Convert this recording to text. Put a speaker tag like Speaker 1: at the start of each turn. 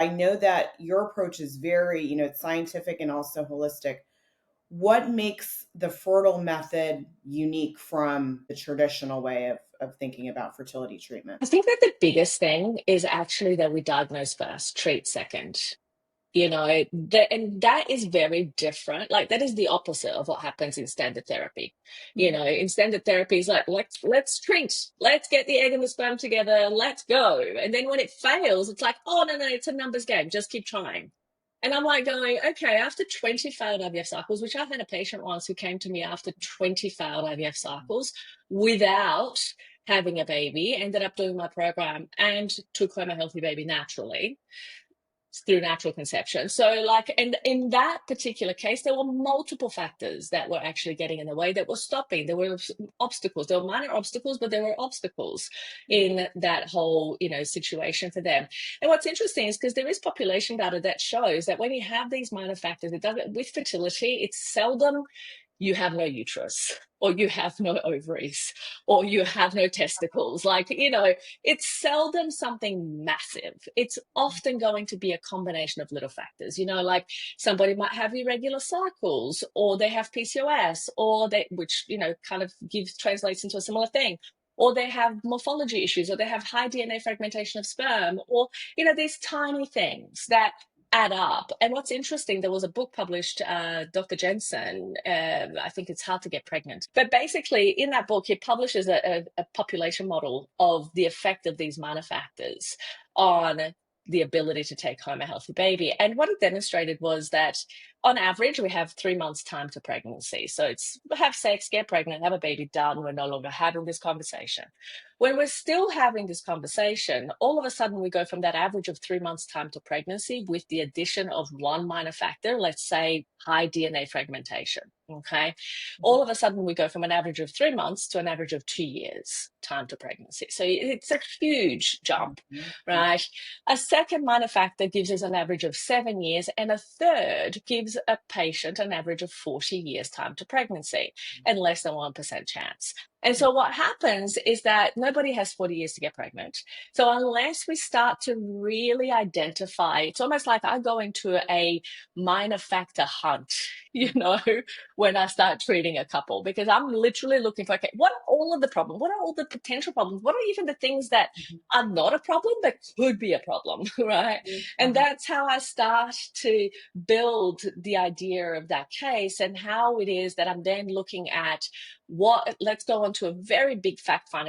Speaker 1: I know that your approach is very, it's scientific and also holistic. What makes the fertile method unique from the traditional way of thinking about fertility treatment?
Speaker 2: I think that the biggest thing is actually that we diagnose first, treat second. And that is very different. Like that is the opposite of what happens in standard therapy. In standard therapy, it's like let's treat, let's get the egg and the sperm together, let's go. And then when it fails, it's like, oh no, it's a numbers game, just keep trying. And I'm like going, okay, after 20 failed IVF cycles, which I had a patient once who came to me after 20 failed IVF cycles without having a baby, ended up doing my program and took home a healthy baby naturally through natural conception. So, like, and in that particular case, there were multiple factors that were actually getting in the way that were stopping. There were obstacles. There were minor obstacles, but there were obstacles in that whole, situation for them. And what's interesting is because there is population data that shows that when you have these minor factors, it doesn't with fertility, it's seldom you have no uterus or you have no ovaries or you have no testicles. It's seldom something massive. It's often going to be a combination of little factors, like somebody might have irregular cycles or they have PCOS or which, kind of translates into a similar thing. Or they have morphology issues, or they have high DNA fragmentation of sperm, or, these tiny things that add up. And what's interesting, there was a book published, Dr. Jensen, I think it's How to Get Pregnant. But basically, in that book, he publishes a population model of the effect of these minor factors on the ability to take home a healthy baby. And what it demonstrated was that on average, we have 3 months time to pregnancy. So it's have sex, get pregnant, have a baby, done. We're no longer having this conversation. When we're still having this conversation, all of a sudden we go from that average of 3 months time to pregnancy with the addition of one minor factor, let's say high DNA fragmentation. Okay. All of a sudden we go from an average of 3 months to an average of 2 years time to pregnancy. So it's a huge jump, right? A second minor factor gives us an average of 7 years, and a third gives a patient an average of 40 years time to pregnancy and less than 1% chance. And so what happens is that nobody has 40 years to get pregnant. So unless we start to really identify, it's almost like I go into a minor factor hunt, when I start treating a couple, because I'm literally looking for, okay, what are all of the problems? What are all the potential problems? What are even the things that are not a problem that could be a problem, right? And that's how I start to build the idea of that case and how it is that I'm then looking at let's go on to a very big fact finding.